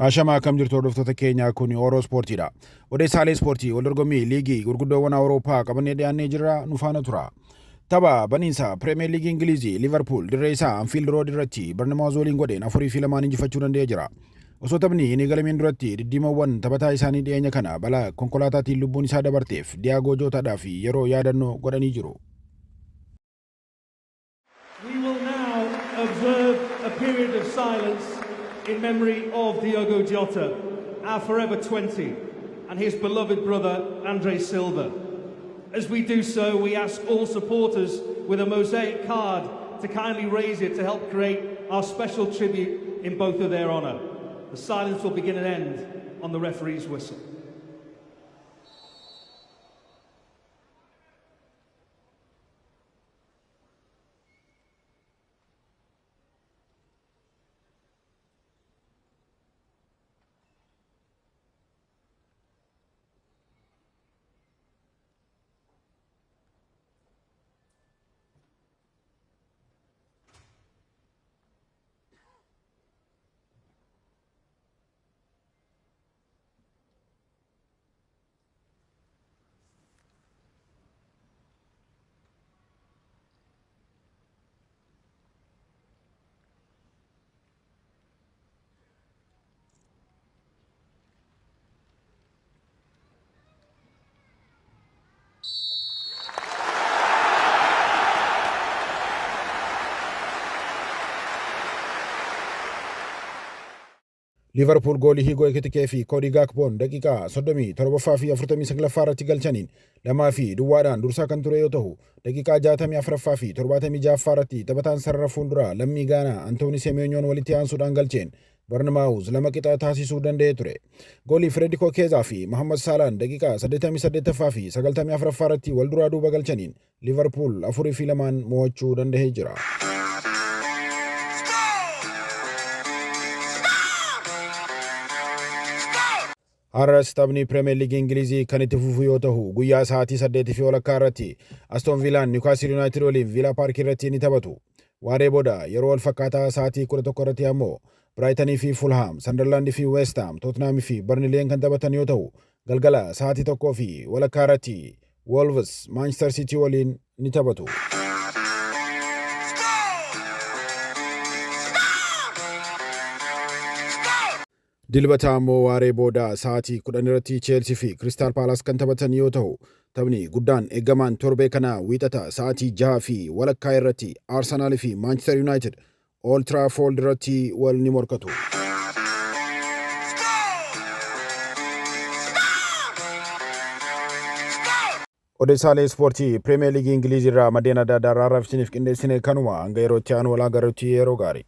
Ashama akkam jirtu hordoftoota keenya kun Oromoo Ispoortiidha. Odesaalee Ispoortii wal dorgommii liigii gurguddoowwan Awurooppaa qabannee dhiyaannee jirra nu faana tura. Tapha baniinsa Priimeerligii Ingiliizii Liverpool dirree isaa Anfield Road irratti Bournemouth waliin godheen 4-2 injifachuu danda'ee jira. Osoo taphni inni galameen duratti diddiimawwan taphataa isaanii dhiyeenya kana balaa konkolaataatiin lubbuun isaa dabarteef Diyaagoo Jootaadhaaf yeroo yaadannoo godhanii jiru. We will now observe a period of silence in memory of Diogo Jota, our forever 20, and his beloved brother Andre Silva. As we do so, we ask all supporters with a mosaic card to kindly raise it to help create our special tribute in both of their honour. The silence will begin and end on the referee's whistle. Liverpool goolii Higo Ekitike fi Cody Gakpo daqiiqaa 37 fi 49 irratti galchaniin lamaa fi duwwaadhaan dursaa kan ture yoo ta'u daqiiqaa 64 fi 76 irratti taphataan sarara fuulduraa lammii Gaanaa Antooni Semenyoon walitti aansuudhaan galcheen Bournemouth lama qixa taasisuu danda'ee ture. Goolii Frederico Chiesa fi Mohamed Salah daqiiqaa 88 fi 94 irratti wal duraa duuba galchaniin Liverpool 4-2 mo'achuu danda'ee jira. Har'as taphni Priimeerligii Ingiliizii kan itti fufu yoo ta'u guyyaa sa'aatii 8 fi walakkaa irratti Aston Villaan Newcastle United waliin Villa Park irratti ni taphatu. Waaree booda yeroo wal fakkaataa sa'aatii 11 irratti ammoo Brighton fi Fulham, Sunderland fi West Ham, Tottenham fi Burnley kan taphatan yoo ta'u galgala sa'aatii 1 fi walakkaa irratti Wolves Manchester City waliin ni taphatu. Dilbata ammoo waaree booda sa'aatii 10 irratti Chelsea fi Crystal Palace kan taphatan yoo ta'u taphni guddaan eeggamaan torbee kana wiixata sa'aatii 6 fi walakkaa irratti Arsenal fi Manchester United Old Trafford irratti wal ni morkatu. Odesaalee Ispoortii Priimeerligii Ingiliizii irraa maddeen adda addaa irraa raabsiniif qindeessine kanuma hanga yerootti aanu walaa garuutti yeroo gaarii.